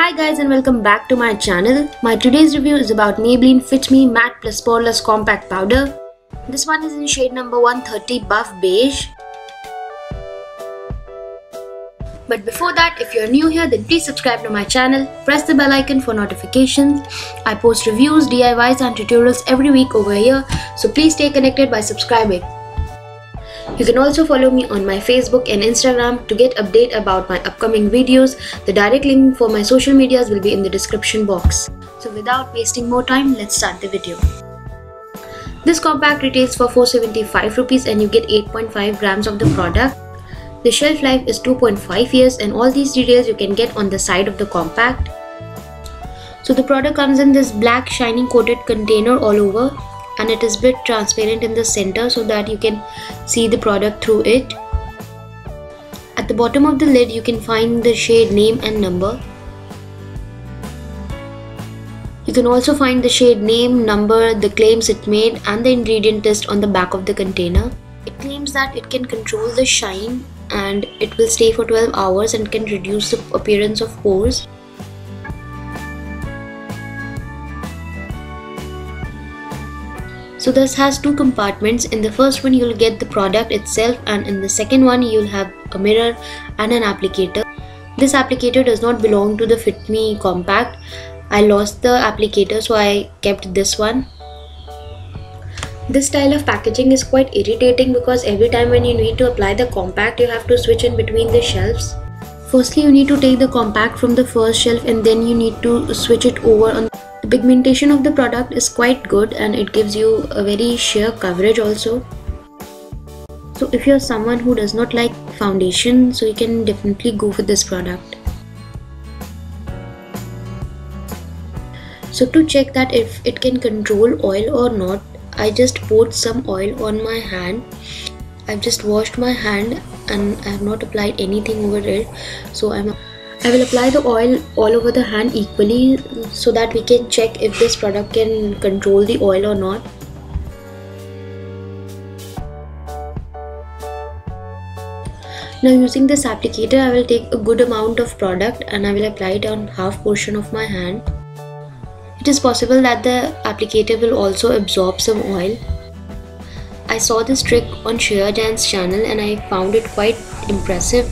Hi guys and welcome back to my channel. My today's review is about Maybelline Fit Me Matte Plus Poreless Compact Powder. This one is in shade number 130 Buff Beige. But before that, if you're new here, then please subscribe to my channel, press the bell icon for notifications. I post reviews, DIYs and tutorials every week over here, so please stay connected by subscribing. You can also follow me on my Facebook and Instagram to get update about my upcoming videos. The direct link for my social medias will be in the description box. So without wasting more time, let's start the video. This compact retails for 475 rupees and you get 8.5 grams of the product. The shelf life is 2.5 years and all these details you can get on the side of the compact. So the product comes in this black shiny coated container all over, and it is bit transparent in the center so that you can see the product through it. At the bottom of the lid you can find the shade name and number. You can also find the shade name, number, the claims it made and the ingredient list on the back of the container. It claims that it can control the shine and it will stay for 12 hours and can reduce the appearance of pores. So this has two compartments. In the first one you'll get the product itself, and in the second one you'll have a mirror and an applicator. This applicator does not belong to the Fit Me compact. I lost the applicator, so I kept this one. This style of packaging is quite irritating because every time when you need to apply the compact you have to switch in between the shelves. Firstly you need to take the compact from the first shelf and then you need to switch it over on. The pigmentation of the product is quite good and it gives you a very sheer coverage also. So if you're someone who does not like foundation, so you can definitely go for this product. So to check that if it can control oil or not, I just poured some oil on my hand. I've just washed my hand and I have not applied anything over it. So I will apply the oil all over the hand equally so that we can check if this product can control the oil or not. Now using this applicator, I will take a good amount of product and I will apply it on half portion of my hand. It is possible that the applicator will also absorb some oil. I saw this trick on Shreya Jain's channel and I found it quite impressive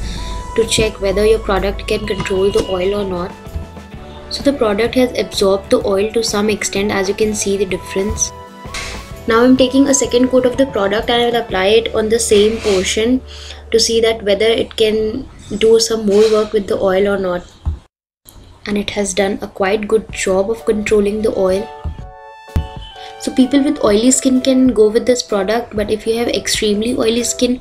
to check whether your product can control the oil or not. So the product has absorbed the oil to some extent, as you can see the difference. Now I'm taking a second coat of the product and I will apply it on the same portion to see that whether it can do some more work with the oil or not. And it has done a quite good job of controlling the oil. So people with oily skin can go with this product, but if you have extremely oily skin,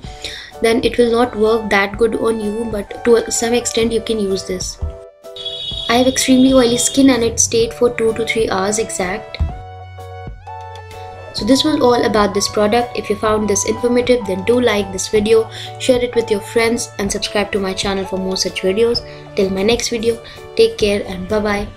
then it will not work that good on you, but to some extent you can use this. I have extremely oily skin and it stayed for 2 to 3 hours exact. So this was all about this product. If you found this informative, then do like this video, share it with your friends and subscribe to my channel for more such videos. Till my next video, take care and bye bye.